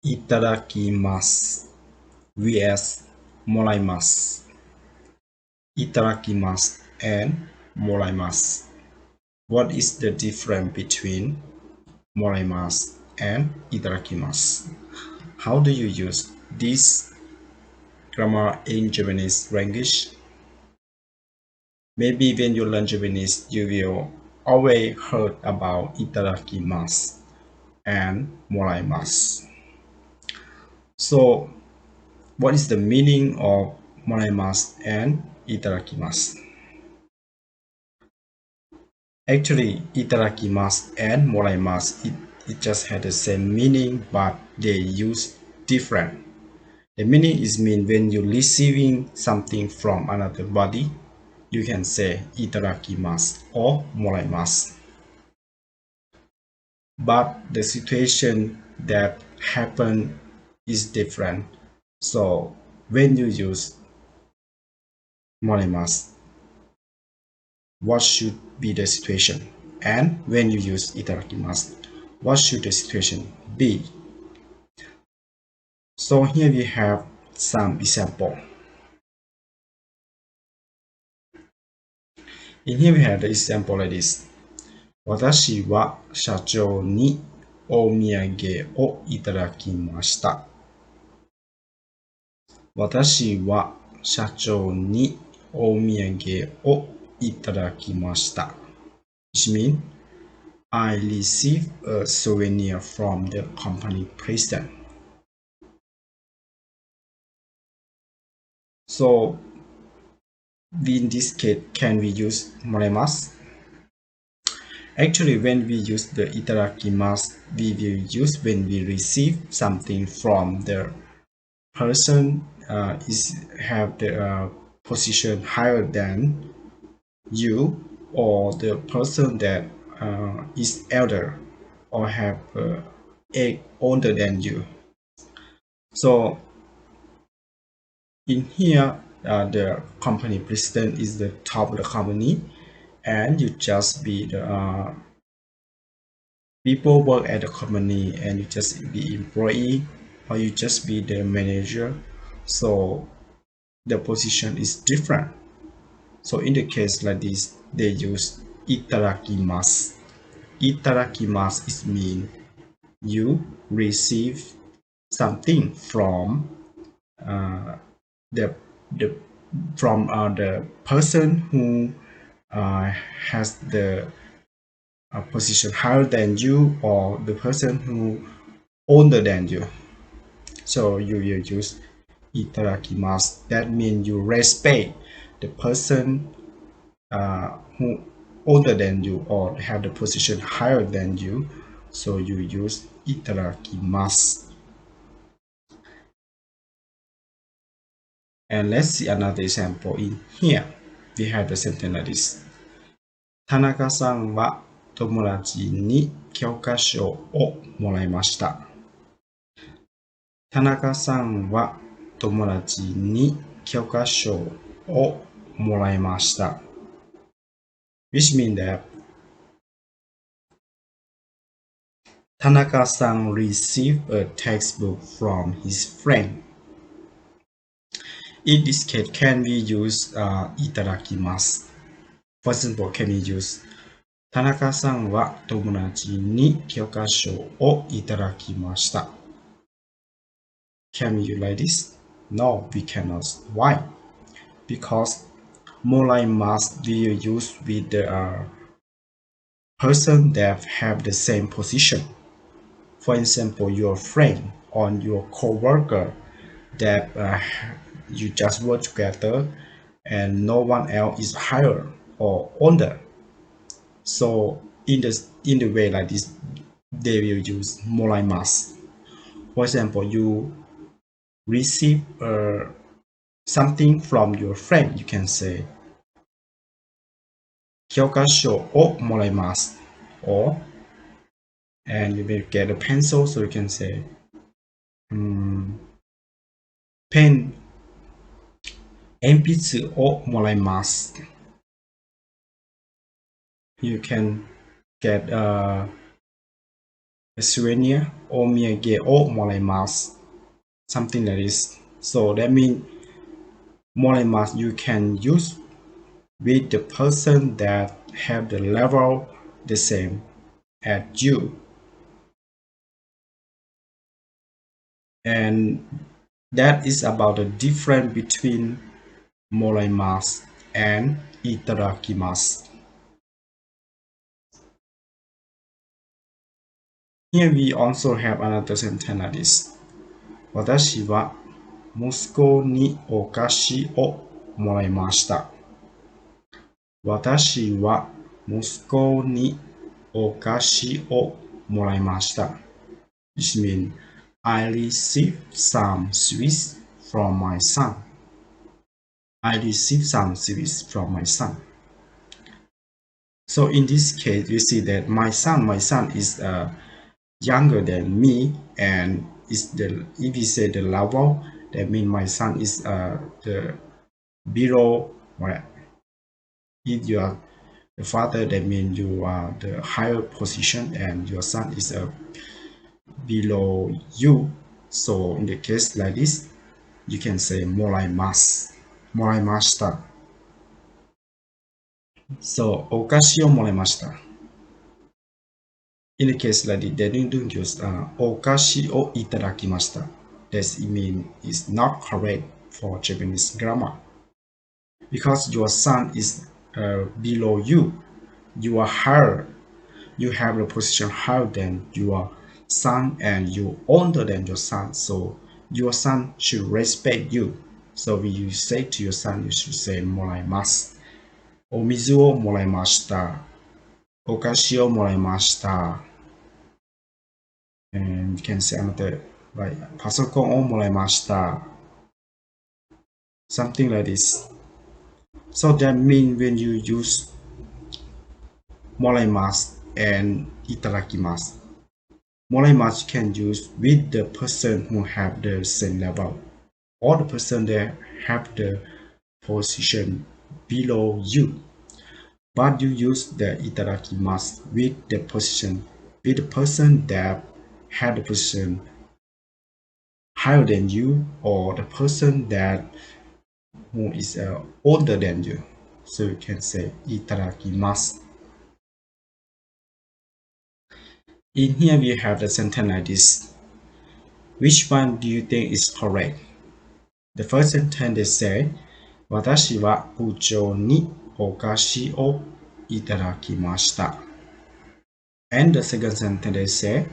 Itadakimasu VS Moraimasu. Itadakimasu and Moraimasu. What is the difference between Moraimasu and Itadakimasu? How do you use this grammar in Japanese language? Maybe when you learn Japanese, you will always heard about Itadakimasu and Moraimasu. So, what is the meaning of Moraimasu and Itadakimasu? Actually, Itadakimasu and Moraimasu, it just had the same meaning, but they use different. The meaning is mean when you're receiving something from another body, you can say Itadakimasu or Moraimasu. But the situation that happen is different. So when you use Moraimasu, what should be the situation? And when you use Itadakimasu, what should the situation be? So here we have some example. In here we have the example like this. 私は社長にお土産をいただきました。私は社長にお土産をいただきました。Which means I received a souvenir from the company president. So, in this case, can we use moraimasu? Actually, when we use the itadakimasu, we will use when we receive something from the person have the position higher than you, or the person that is elder or have age older than you. So in here, the company president is the top of the company, and you just be the people work at the company, and you just be employee, or you just be the manager. So the position is different. So in the case like this, they use itadakimasu. Itadakimasu is mean you receive something from the person who has the position higher than you, or the person who older than you. So you will use itadakimasu. That means you respect the person who older than you or have the position higher than you. So you use itadakimasu. And let's see another example in here. We have the sentence like this. 田中さんは友達に教科書をもらいました。田中さんは友達に教科書をもらいました。Which means that Tanaka-san received a textbook from his friend. In this case, can we use itadakimasu? For example, can we use 田中さんは友達に教科書をいただきました。Can we use like this? No, we cannot. Why? Because moraimasu we use with the person that have the same position. For example, your friend or your co-worker that you just work together and no one else is higher or older. So in the way like this, they will use moraimasu. For example, you receive something from your friend, you can say 教科書をもらいます or and you may get a pencil, so you can say pen 鉛筆をもらいます You can get a souvenir, omiyage o moraimasu, something like this. So that means moraimasu you can use with the person that have the level the same as you. And that is about the difference between moraimasu and itadakimasu. Here we also have another sentence like this. 私は息子にお菓子をもらいました。私は息子にお菓子をもらいました。Which means I received some sweets from my son. I received some sweets from my son. So in this case, you see that my son is younger than me, and is the if we say the level, that means my son is the below. Right? If you are the father, that means you are the higher position, and your son is below you. So in the case like this, you can say moraimasu, moraimashita. So お菓子をもらいました。In the case like this, they don't use お菓子をいただきました。That means it's not correct for Japanese grammar. Because your son is below you, you are higher. You have the position higher than your son, and you older than your son. So your son should respect you. So when you say to your son, you should say もらいます。お水をもらいました。お菓子をもらいました。And you can say another, like パソコンをもらいました。Something like this. So that means when you use もらいます and いただきます。もらいます can use with the person who have the same level, or the person that have the position below you. But you use the いただきます with the position, with the person that have the position higher than you, or the person that who is older than you. So you can say いただきます。In here we have the sentence like this. Which one do you think is correct? The first sentence they say, 私は部長にお菓子をいただきました。And the second sentence they say,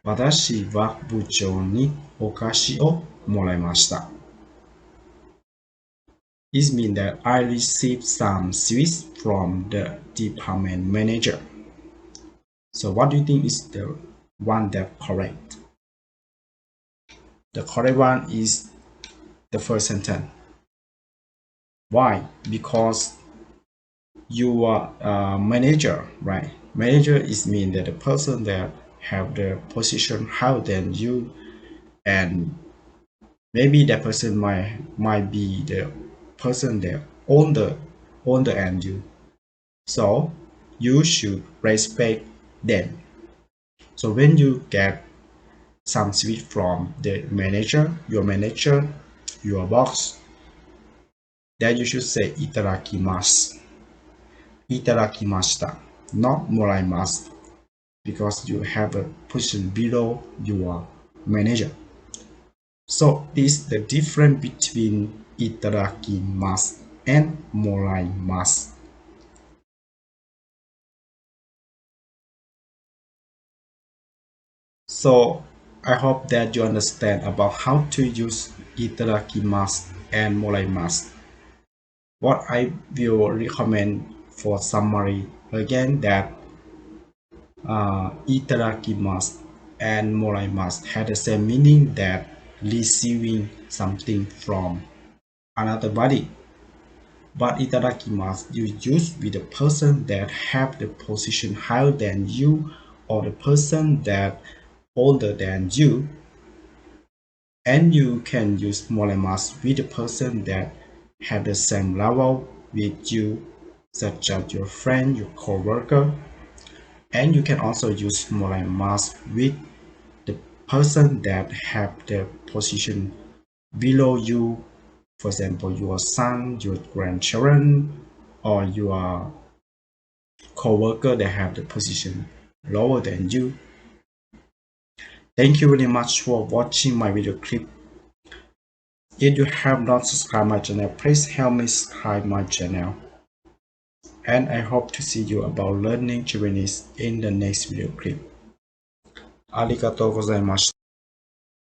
私は部長にお菓子をもらいました。It means that I received some sweets from the department manager. So what do you think is the one that correct? The correct one is the first sentence. Why? Because you are a manager, right? Manager is mean that the person that have the position higher than you, and maybe that person might be the person that older than you. So you should respect them. So when you get some sweet from the manager, your boss, then you should say いただきます。いただきました。Not もらいます。Because you have a position below your manager. So this is the difference between いただきます and もらいます。So I hope that you understand about how to use いただきます and もらいます。What I will recommend for summary again that いただきます and もらいます had the same meaning that receiving something from another body. But いただきます you use with the person that have the position higher than you, or the person that older than you. And you can use もらいます with the person that have the same level with you, such as your friend, your coworker. And you can also use moraimasu with the person that have the position below you. For example, your son, your grandchildren, or your co-worker that have the position lower than you. Thank you very much for watching my video clip. If you have not subscribed my channel, please help me subscribe my channel. And I hope to see you about learning Japanese in the next video clip. ありがとうございました。